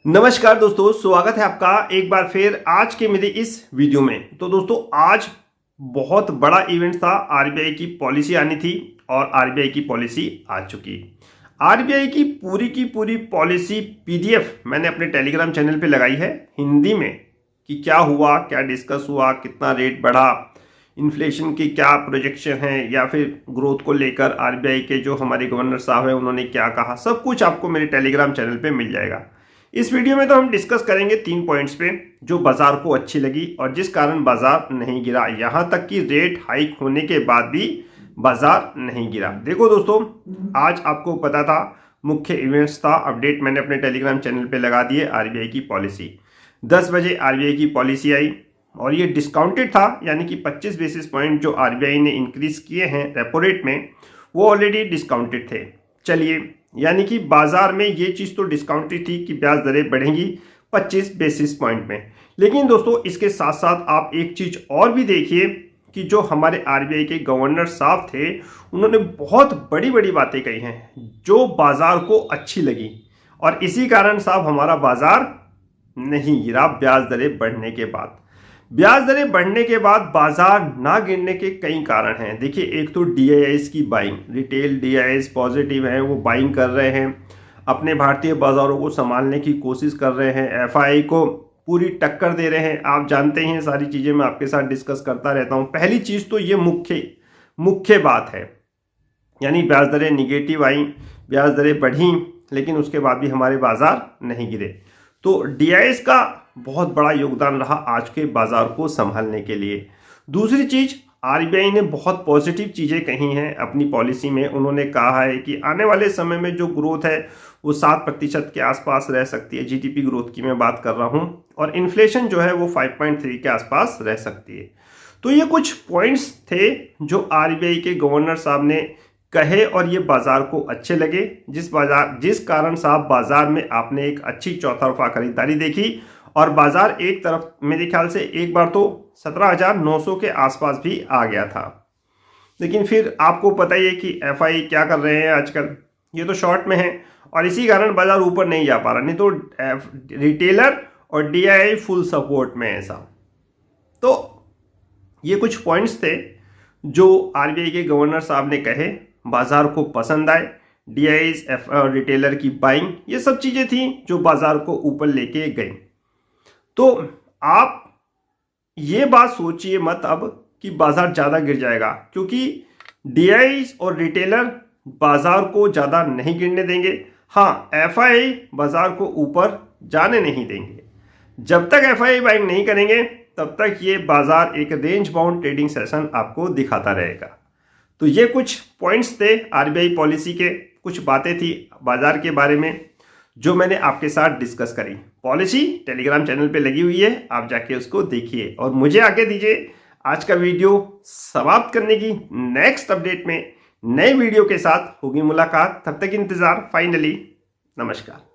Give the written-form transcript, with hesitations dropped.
नमस्कार दोस्तों, स्वागत है आपका एक बार फिर आज के मेरे इस वीडियो में। तो दोस्तों आज बहुत बड़ा इवेंट था। आरबीआई की पॉलिसी आनी थी और आरबीआई की पॉलिसी आ चुकी। आरबीआई की पूरी पॉलिसी पीडीएफ मैंने अपने टेलीग्राम चैनल पे लगाई है हिंदी में कि क्या हुआ, क्या डिस्कस हुआ, कितना रेट बढ़ा, इन्फ्लेशन की क्या प्रोजेक्शन है या फिर ग्रोथ को लेकर आरबीआई के जो हमारे गवर्नर साहब हैं उन्होंने क्या कहा, सब कुछ आपको मेरे टेलीग्राम चैनल पे मिल जाएगा। इस वीडियो में तो हम डिस्कस करेंगे 3 पॉइंट्स पे जो बाजार को अच्छी लगी और जिस कारण बाजार नहीं गिरा, यहां तक कि रेट हाइक होने के बाद भी बाजार नहीं गिरा। देखो दोस्तों, आज आपको पता था मुख्य इवेंट्स था, अपडेट मैंने अपने टेलीग्राम चैनल पे लगा दिए। आरबीआई की पॉलिसी 10 बजे आरबीआई की पॉलिसी आई और ये डिस्काउंटेड था, यानी कि 25 बेसिस पॉइंट जो आरबीआई ने इंक्रीज किए हैं रेपो रेट में वो ऑलरेडी डिस्काउंटेड थे। चलिए, यानी कि बाजार में ये चीज़ तो डिस्काउंटेड थी कि ब्याज दरें बढ़ेंगी 25 बेसिस पॉइंट में। लेकिन दोस्तों इसके साथ साथ आप एक चीज़ और भी देखिए कि जो हमारे आरबीआई के गवर्नर साहब थे उन्होंने बहुत बड़ी बड़ी बातें कही हैं जो बाजार को अच्छी लगी और इसी कारण साहब हमारा बाजार नहीं गिरा। ब्याज दरें बढ़ने के बाद, ब्याज दरें बढ़ने के बाद बाजार ना गिरने के कई कारण हैं। देखिए, एक तो डीआईआईस की बाइंग, रिटेल डीआईआईस पॉजिटिव हैं, वो बाइंग कर रहे हैं, अपने भारतीय बाजारों को संभालने की कोशिश कर रहे हैं, एफआई को पूरी टक्कर दे रहे हैं। आप जानते हैं सारी चीज़ें मैं आपके साथ डिस्कस करता रहता हूँ। पहली चीज़ तो ये मुख्य बात है, यानी ब्याज दरें निगेटिव आई, ब्याज दरें बढ़ी लेकिन उसके बाद भी हमारे बाजार नहीं गिरे। तो डीआईआईस का बहुत बड़ा योगदान रहा आज के बाजार को संभालने के लिए। दूसरी चीज, आरबीआई ने बहुत पॉजिटिव चीजें कही हैं अपनी पॉलिसी में। उन्होंने कहा है कि आने वाले समय में जो ग्रोथ है वो 7% के आसपास रह सकती है, जीडीपी ग्रोथ की मैं बात कर रहा हूं, और इन्फ्लेशन जो है वो 5.3 के आसपास रह सकती है। तो ये कुछ पॉइंट्स थे जो आरबीआई के गवर्नर साहब ने कहे और ये बाजार को अच्छे लगे, जिस कारण साहब बाजार में आपने एक अच्छी चौतरफा खरीदारी देखी और बाजार एक तरफ मेरे ख्याल से एक बार तो 17,900 के आसपास भी आ गया था। लेकिन फिर आपको पता ही है कि एफआई क्या कर रहे हैं आजकल, ये तो शॉर्ट में है और इसी कारण बाजार ऊपर नहीं जा पा रहा, नहीं तो रिटेलर और डीआईआई फुल सपोर्ट में है साहब। तो ये कुछ पॉइंट्स थे जो आरबीआई के गवर्नर साहब ने कहे, बाजार को पसंद आए। डीआईआईस रिटेलर की बाइंग, ये सब चीजें थी जो बाजार को ऊपर लेके गई। तो आप ये बात सोचिए मत अब कि बाजार ज़्यादा गिर जाएगा, क्योंकि डीआईआईस और रिटेलर बाजार को ज़्यादा नहीं गिरने देंगे। हाँ, एफआई बाजार को ऊपर जाने नहीं देंगे। जब तक एफआई बाइंग नहीं करेंगे तब तक ये बाजार एक रेंज बाउंड ट्रेडिंग सेशन आपको दिखाता रहेगा। तो ये कुछ पॉइंट्स थे आरबीआई पॉलिसी के, कुछ बातें थी बाजार के बारे में जो मैंने आपके साथ डिस्कस करी। पॉलिसी टेलीग्राम चैनल पे लगी हुई है, आप जाके उसको देखिए और मुझे आगे दीजिए आज का वीडियो समाप्त करने की। नेक्स्ट अपडेट में नए वीडियो के साथ होगी मुलाकात, तब तक इंतजार। फाइनली नमस्कार।